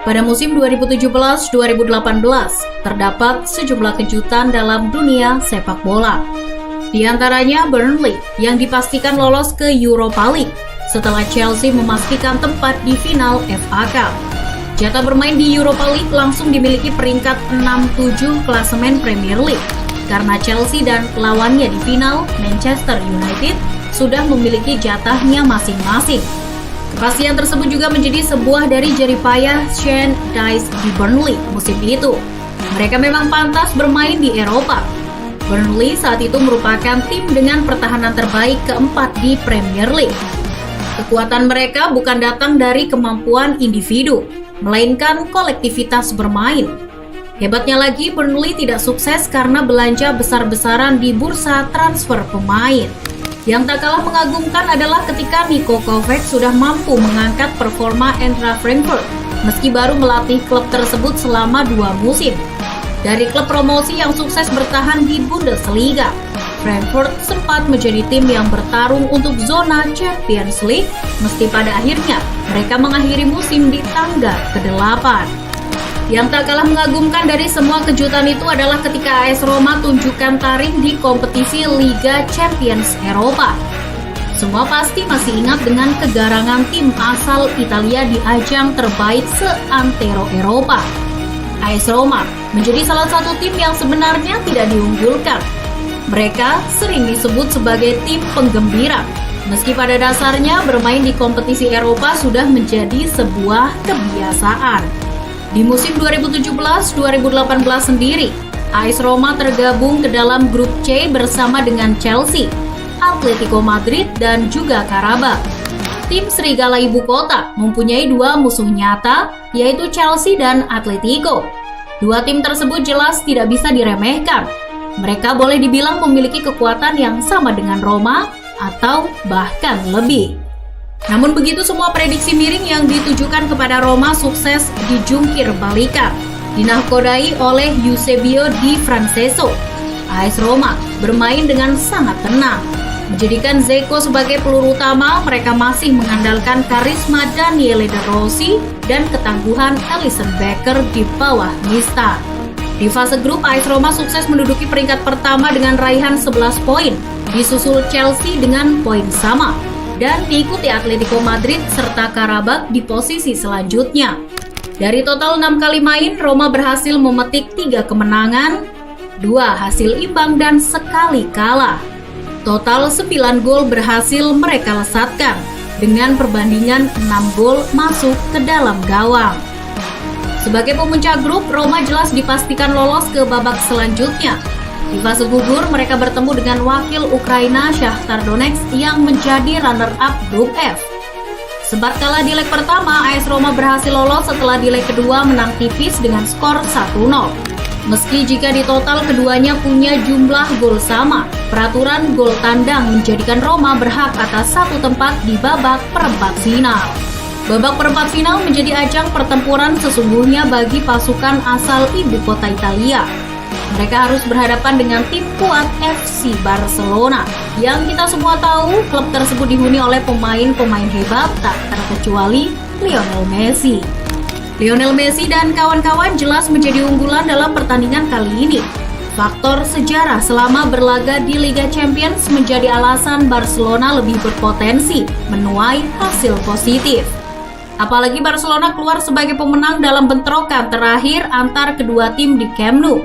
Pada musim 2017-2018, terdapat sejumlah kejutan dalam dunia sepak bola. Di antaranya Burnley yang dipastikan lolos ke Europa League setelah Chelsea memastikan tempat di final FA Cup. Jatah bermain di Europa League langsung dimiliki peringkat 6-7 klasemen Premier League karena Chelsea dan lawannya di final, Manchester United, sudah memiliki jatahnya masing-masing. Kepastian tersebut juga menjadi sebuah dari jeripayah Shane Dyche di Burnley musim itu. Mereka memang pantas bermain di Eropa. Burnley saat itu merupakan tim dengan pertahanan terbaik keempat di Premier League. Kekuatan mereka bukan datang dari kemampuan individu, melainkan kolektivitas bermain. Hebatnya lagi, Burnley tidak sukses karena belanja besar-besaran di bursa transfer pemain. Yang tak kalah mengagumkan adalah ketika Niko Kovac sudah mampu mengangkat performa Eintracht Frankfurt meski baru melatih klub tersebut selama 2 musim. Dari klub promosi yang sukses bertahan di Bundesliga, Frankfurt sempat menjadi tim yang bertarung untuk zona Champions League meski pada akhirnya mereka mengakhiri musim di tangga ke-8. Yang tak kalah mengagumkan dari semua kejutan itu adalah ketika AS Roma tunjukkan taring di kompetisi Liga Champions Eropa. Semua pasti masih ingat dengan kegarangan tim asal Italia di ajang terbaik seantero Eropa. AS Roma menjadi salah satu tim yang sebenarnya tidak diunggulkan. Mereka sering disebut sebagai tim penggembira, meski pada dasarnya bermain di kompetisi Eropa sudah menjadi sebuah kebiasaan. Di musim 2017-2018 sendiri, AS Roma tergabung ke dalam grup C bersama dengan Chelsea, Atletico Madrid, dan juga Qarabag. Tim Serigala Ibu Kota mempunyai 2 musuh nyata, yaitu Chelsea dan Atletico. 2 tim tersebut jelas tidak bisa diremehkan. Mereka boleh dibilang memiliki kekuatan yang sama dengan Roma, atau bahkan lebih. Namun begitu semua prediksi miring yang ditujukan kepada Roma sukses dijungkir balikan, dinahkodai oleh Eusebio Di Francesco. AS Roma bermain dengan sangat tenang. Menjadikan Dzeko sebagai peluru utama, mereka masih mengandalkan karisma Daniele De Rossi dan ketangguhan Alisson Becker di bawah Nista. Di fase grup, AS Roma sukses menduduki peringkat pertama dengan raihan 11 poin, disusul Chelsea dengan poin sama, dan diikuti Atletico Madrid serta Qarabag di posisi selanjutnya. Dari total 6 kali main, Roma berhasil memetik 3 kemenangan, 2 hasil imbang dan sekali kalah. Total 9 gol berhasil mereka lesatkan, dengan perbandingan 6 gol masuk ke dalam gawang. Sebagai pemuncak grup, Roma jelas dipastikan lolos ke babak selanjutnya. Di fase gugur, mereka bertemu dengan wakil Ukraina Shakhtar Donetsk yang menjadi runner-up grup F. Sempat kalah di leg pertama, AS Roma berhasil lolos setelah di leg kedua menang tipis dengan skor 1-0. Meski jika di total keduanya punya jumlah gol sama, peraturan gol tandang menjadikan Roma berhak atas 1 tempat di babak perempat final. Babak perempat final menjadi ajang pertempuran sesungguhnya bagi pasukan asal ibu kota Italia. Mereka harus berhadapan dengan tim kuat FC Barcelona, yang kita semua tahu klub tersebut dihuni oleh pemain-pemain hebat tak terkecuali Lionel Messi. Lionel Messi dan kawan-kawan jelas menjadi unggulan dalam pertandingan kali ini. Faktor sejarah selama berlaga di Liga Champions menjadi alasan Barcelona lebih berpotensi menuai hasil positif. Apalagi Barcelona keluar sebagai pemenang dalam bentrokan terakhir antar kedua tim di Camp Nou.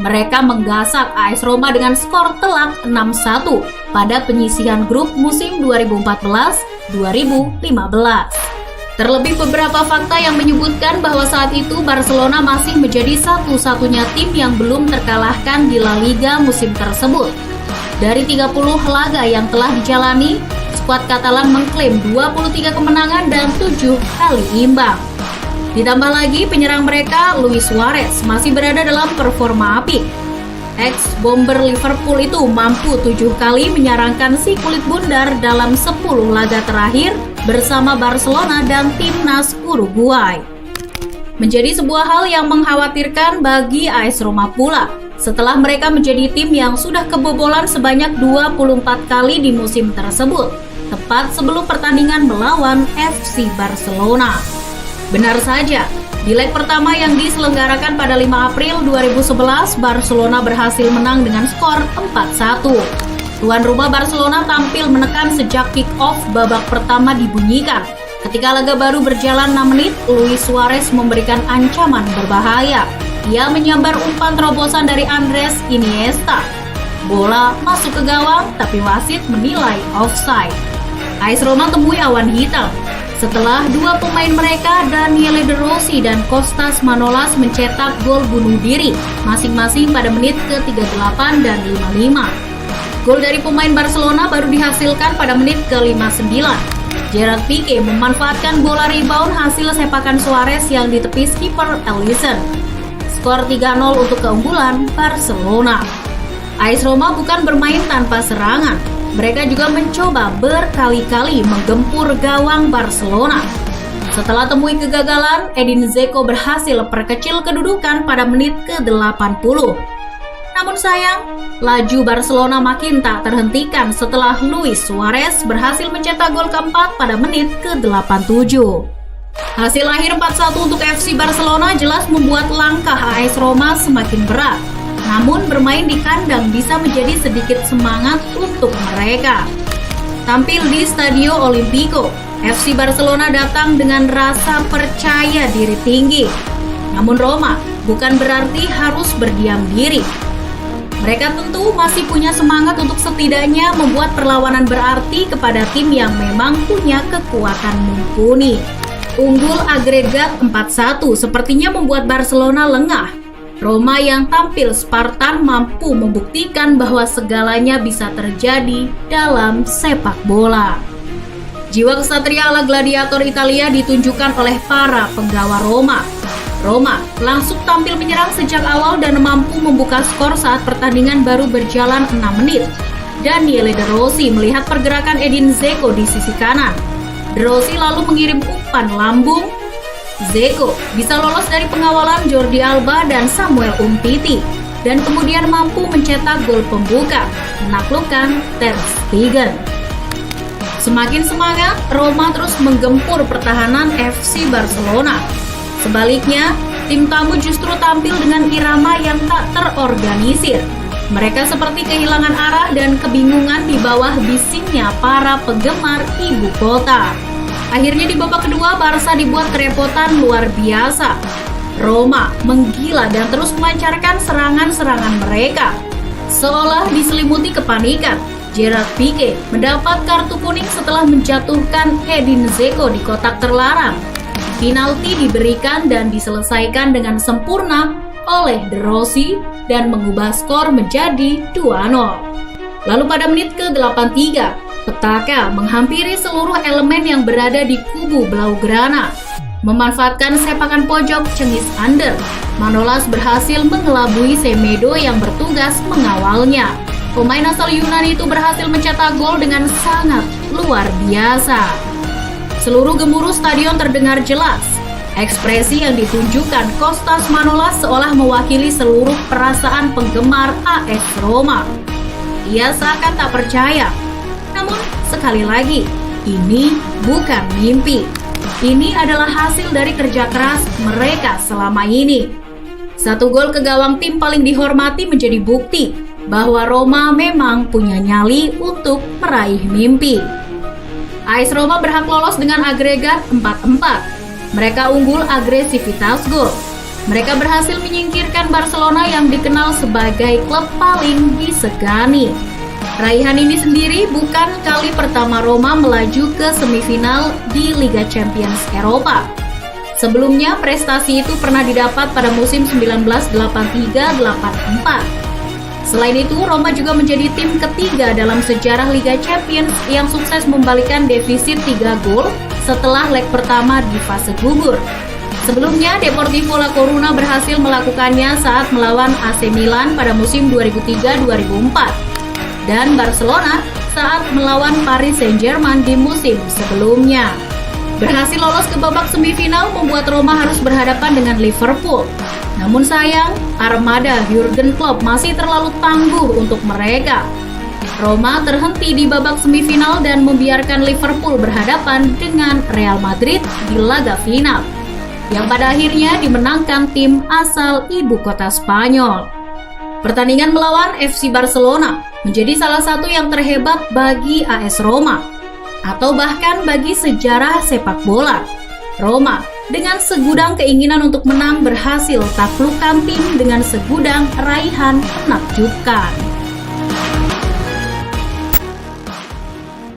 Mereka menggasak AS Roma dengan skor telak 6-1 pada penyisihan grup musim 2014-2015. Terlebih beberapa fakta yang menyebutkan bahwa saat itu Barcelona masih menjadi satu-satunya tim yang belum terkalahkan di La Liga musim tersebut. Dari 30 laga yang telah dijalani, skuad Katalan mengklaim 23 kemenangan dan 7 kali imbang. Ditambah lagi penyerang mereka, Luis Suarez, masih berada dalam performa apik. Ex-bomber Liverpool itu mampu 7 kali menyarangkan si kulit bundar dalam 10 laga terakhir bersama Barcelona dan timnas Uruguay. Menjadi sebuah hal yang mengkhawatirkan bagi AS Roma pula, setelah mereka menjadi tim yang sudah kebobolan sebanyak 24 kali di musim tersebut, tepat sebelum pertandingan melawan FC Barcelona. Benar saja, Di leg pertama yang diselenggarakan pada 5 April 2011, Barcelona berhasil menang dengan skor 4-1. Tuan rumah Barcelona tampil menekan sejak kick-off babak pertama dibunyikan. Ketika laga baru berjalan 6 menit, Luis Suarez memberikan ancaman berbahaya. Ia menyambar umpan terobosan dari Andres Iniesta. Bola masuk ke gawang, tapi wasit menilai offside. AS Roma temui awan hitam setelah dua pemain mereka, Daniele De Rossi dan Kostas Manolas, mencetak gol bunuh diri masing-masing pada menit ke-38 dan 55. Gol dari pemain Barcelona baru dihasilkan pada menit ke-59. Gerard Pique memanfaatkan bola rebound hasil sepakan Suarez yang ditepis kiper Alisson. Skor 3-0 untuk keunggulan Barcelona. AS Roma bukan bermain tanpa serangan. Mereka juga mencoba berkali-kali menggempur gawang Barcelona. Setelah temui kegagalan, Edin Dzeko berhasil perkecil kedudukan pada menit ke-80. Namun sayang, laju Barcelona makin tak terhentikan setelah Luis Suarez berhasil mencetak gol keempat pada menit ke-87. Hasil akhir 4-1 untuk FC Barcelona jelas membuat langkah AS Roma semakin berat. Namun bermain di kandang bisa menjadi sedikit semangat untuk mereka. Tampil di Stadio Olimpico, FC Barcelona datang dengan rasa percaya diri tinggi. Namun Roma bukan berarti harus berdiam diri. Mereka tentu masih punya semangat untuk setidaknya membuat perlawanan berarti kepada tim yang memang punya kekuatan mumpuni. Unggul agregat 4-1 sepertinya membuat Barcelona lengah. Roma yang tampil Spartan mampu membuktikan bahwa segalanya bisa terjadi dalam sepak bola. Jiwa kesatria ala gladiator Italia ditunjukkan oleh para penggawa Roma. Roma langsung tampil menyerang sejak awal dan mampu membuka skor saat pertandingan baru berjalan 6 menit. Daniele De Rossi melihat pergerakan Edin Dzeko di sisi kanan. De Rossi lalu mengirim umpan lambung. Dzeko bisa lolos dari pengawalan Jordi Alba dan Samuel Umtiti dan kemudian mampu mencetak gol pembuka, menaklukkan Ter Stegen. Semakin semangat, Roma terus menggempur pertahanan FC Barcelona. Sebaliknya, tim tamu justru tampil dengan irama yang tak terorganisir. Mereka seperti kehilangan arah dan kebingungan di bawah bisingnya para penggemar ibu kota. Akhirnya di babak kedua, Barca dibuat kerepotan luar biasa. Roma menggila dan terus melancarkan serangan-serangan mereka. Seolah diselimuti kepanikan, Gerard Pique mendapat kartu kuning setelah menjatuhkan Edin Dzeko di kotak terlarang. Penalti diberikan dan diselesaikan dengan sempurna oleh De Rossi dan mengubah skor menjadi 2-0. Lalu pada menit ke-83, petaka menghampiri seluruh elemen yang berada di kubu Blaugrana. Memanfaatkan sepakan pojok Cengiz Under, Manolas berhasil mengelabui Semedo yang bertugas mengawalnya. Pemain asal Yunani itu berhasil mencetak gol dengan sangat luar biasa. Seluruh gemuruh stadion terdengar jelas. Ekspresi yang ditunjukkan Kostas Manolas seolah mewakili seluruh perasaan penggemar AS Roma. Ia seakan tak percaya. Namun, sekali lagi, ini bukan mimpi. Ini adalah hasil dari kerja keras mereka selama ini. Satu gol ke gawang tim paling dihormati menjadi bukti bahwa Roma memang punya nyali untuk meraih mimpi. AS Roma berhak lolos dengan agregat 4-4. Mereka unggul agresivitas gol. Mereka berhasil menyingkirkan Barcelona yang dikenal sebagai klub paling disegani. Raihan ini sendiri bukan kali pertama Roma melaju ke semifinal di Liga Champions Eropa. Sebelumnya, prestasi itu pernah didapat pada musim 1983-84. Selain itu, Roma juga menjadi tim ketiga dalam sejarah Liga Champions yang sukses membalikkan defisit 3 gol setelah leg pertama di fase gugur. Sebelumnya, Deportivo La Coruna berhasil melakukannya saat melawan AC Milan pada musim 2003-2004. Dan Barcelona saat melawan Paris Saint-Germain di musim sebelumnya. Berhasil lolos ke babak semifinal membuat Roma harus berhadapan dengan Liverpool. Namun sayang, armada Jurgen Klopp masih terlalu tangguh untuk mereka. Roma terhenti di babak semifinal dan membiarkan Liverpool berhadapan dengan Real Madrid di laga final. yang pada akhirnya dimenangkan tim asal ibu kota Spanyol. Pertandingan melawan FC Barcelona menjadi salah satu yang terhebat bagi AS Roma, atau bahkan bagi sejarah sepak bola. Roma dengan segudang keinginan untuk menang berhasil taklukkan tim dengan segudang raihan menakjubkan.